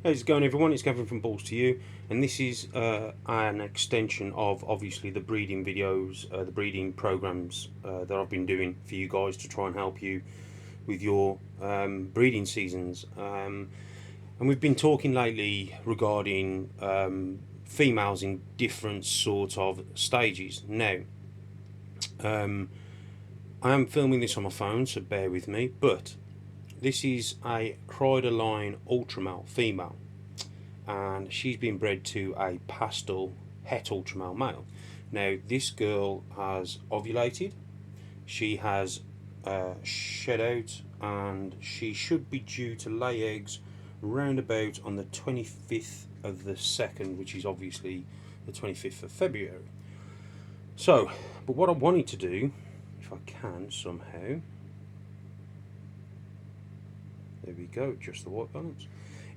How's it going, everyone? It's Gavin from Balls to You, and this is an extension of obviously the breeding videos, the breeding programs that I've been doing for you guys to try and help you with your breeding seasons. And we've been talking lately regarding females in different sorts of stages. Now, um, I am filming this on my phone, so bear with me, but this is a Cryderline Ultramale female, and she's been bred to a pastel het ultramale male. Now, this girl has ovulated, she has shed out, and she should be due to lay eggs round about on the 25th of the 2nd, which is obviously the 25th of February. So, but what I wanted to do, if I can somehow, there we go, just the white balance,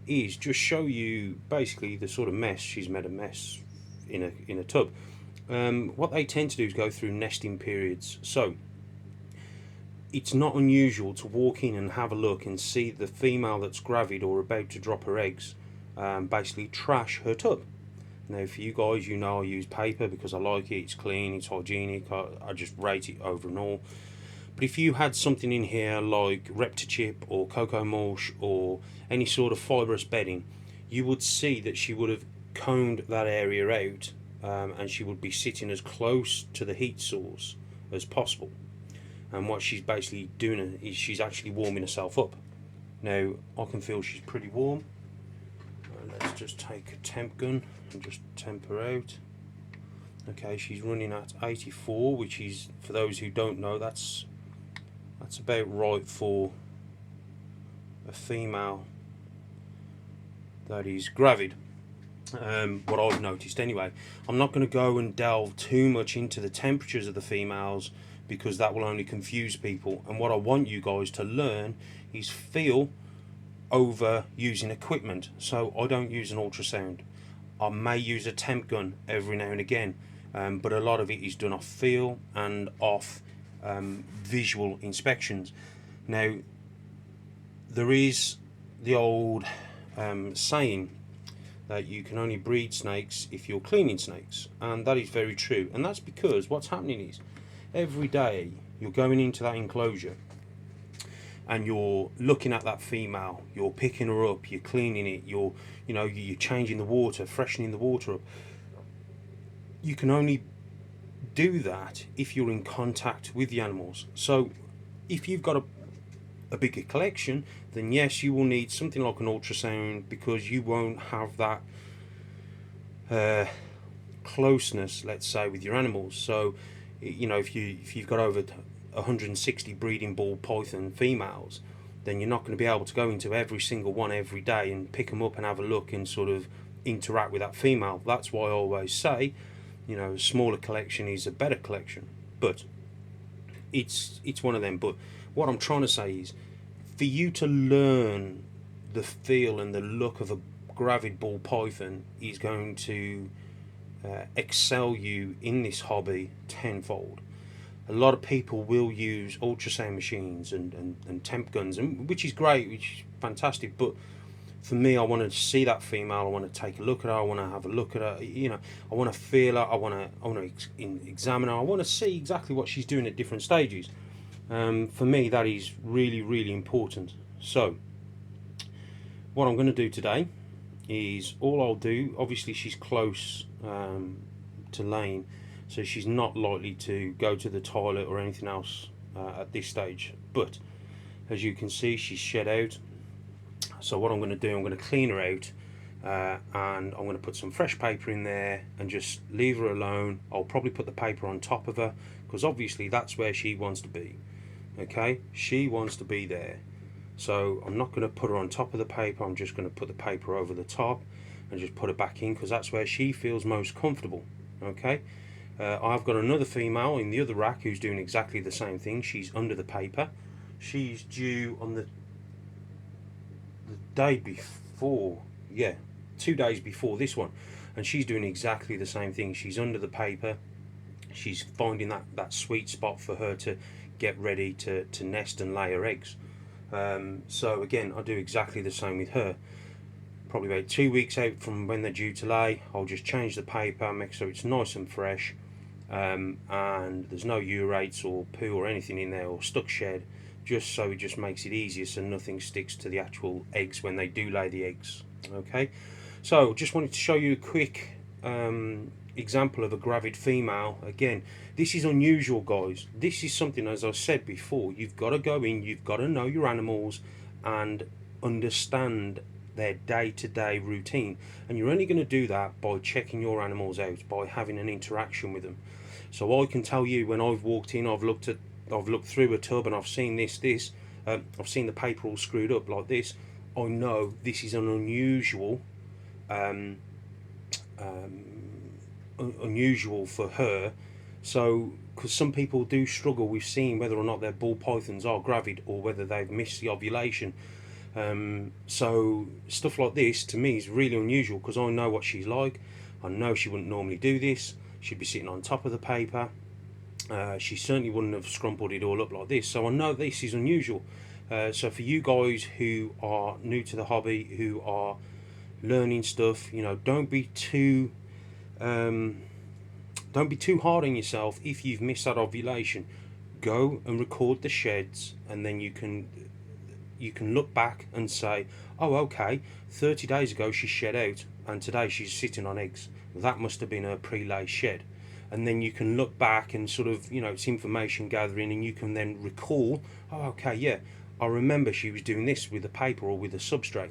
is just show you basically the sort of mess she's made a mess in a tub. What they tend to do is go through nesting periods. So it's not unusual to walk in and have a look and see the female that's gravid or about to drop her eggs basically trash her tub. Now, for you guys, you know I use paper because I like it, it's clean, it's hygienic, I just rate it over and all. But if you had something in here like Reptichip or Cocoa Mulch or any sort of fibrous bedding, you would see that she would have coned that area out, and she would be sitting as close to the heat source as possible. And what she's basically doing is she's actually warming herself up. Now, I can feel she's pretty warm. Let's just take a temp gun and just temp her out. Okay, she's running at 84, which is, for those who don't know, that's about right for a female that is gravid. What I've noticed anyway. I'm not going to go and delve too much into the temperatures of the females because that will only confuse people, and what I want you guys to learn is feel over using equipment. So I don't use an ultrasound. I may use a temp gun every now and again, but a lot of it is done off feel and off visual inspections. Now, there is the old saying that you can only breed snakes if you're cleaning snakes, and that is very true. And that's because what's happening is every day you're going into that enclosure and you're looking at that female, you're picking her up, you're cleaning it, you're changing the water, freshening the water up. You can only do that if you're in contact with the animals. So if you've got a bigger collection, then yes, you will need something like an ultrasound because you won't have that closeness, let's say, with your animals. So if you've got over 160 breeding ball python females, then you're not going to be able to go into every single one every day and pick them up and have a look and sort of interact with that female. That's why I always say, a smaller collection is a better collection, but it's one of them. But what I'm trying to say is, for you to learn the feel and the look of a gravid ball python is going to excel you in this hobby tenfold. A lot of people will use ultrasound machines and temp guns, which is great, which is fantastic, but for me, I want to see that female. I want to take a look at her. I want to have a look at her. I want to feel her. I want to examine her. I want to see exactly what she's doing at different stages. For me, that is really, really important. So, what I'm going to do today is all I'll do. Obviously, she's close to laying, so she's not likely to go to the toilet or anything else at this stage. But as you can see, she's shed out. So what I'm going to do, I'm going to clean her out, and I'm going to put some fresh paper in there and just leave her alone. I'll probably put the paper on top of her because obviously that's where she wants to be. Okay, she wants to be there. So I'm not going to put her on top of the paper. I'm just going to put the paper over the top and just put her back in because that's where she feels most comfortable. Okay, I've got another female in the other rack who's doing exactly the same thing. She's under the paper. She's due on the day before, 2 days before this one, and she's doing exactly the same thing. She's under the paper. She's finding that sweet spot for her to get ready to nest and lay her eggs. So again, I do exactly the same with her. probably about 2 weeks out from when they're due to lay, I'll just change the paper, make sure it's nice and fresh, and there's no urates or poo or anything in there or stuck shed, just so it just makes it easier so nothing sticks to the actual eggs when they do lay the eggs. Okay, so just wanted to show you a quick example of a gravid female. Again, this is unusual, guys. This is something, as I said before, you've got to go in, you've got to know your animals and understand their day-to-day routine, and you're only going to do that by checking your animals out, by having an interaction with them. So I can tell you, when I've walked in, I've looked through a tub and I've seen I've seen the paper all screwed up like this. I know this is an unusual unusual for her. So, because some people do struggle with seeing whether or not their ball pythons are gravid or whether they've missed the ovulation. So stuff like this to me is really unusual, because I know what she's like. I know she wouldn't normally do this. She'd be sitting on top of the paper. She certainly wouldn't have scrumpled it all up like this. So I know this is unusual. So for you guys who are new to the hobby, who are learning stuff, don't be too hard on yourself if you've missed that ovulation. Go and record the sheds, and then you can look back and say, oh, okay, 30 days ago she shed out and today she's sitting on eggs. That must have been her pre-lay shed. And then you can look back and sort of, it's information gathering, and you can then recall, oh, okay, yeah, I remember she was doing this with the paper or with the substrate.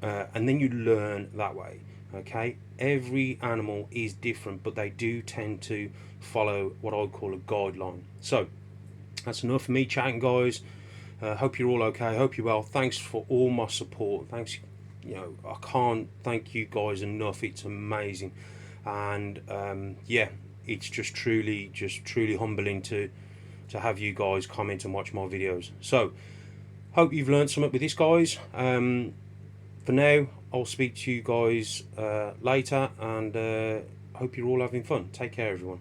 And then you learn that way. Okay, every animal is different, but they do tend to follow what I call a guideline. So that's enough for me chatting, guys. Hope you're all okay. Hope you're well. Thanks for all my support. Thanks. I can't thank you guys enough. It's amazing, and yeah, it's just truly humbling to have you guys comment and watch my videos. So hope you've learned something with this, guys. For now, I'll speak to you guys later, and hope you're all having fun. Take care, everyone.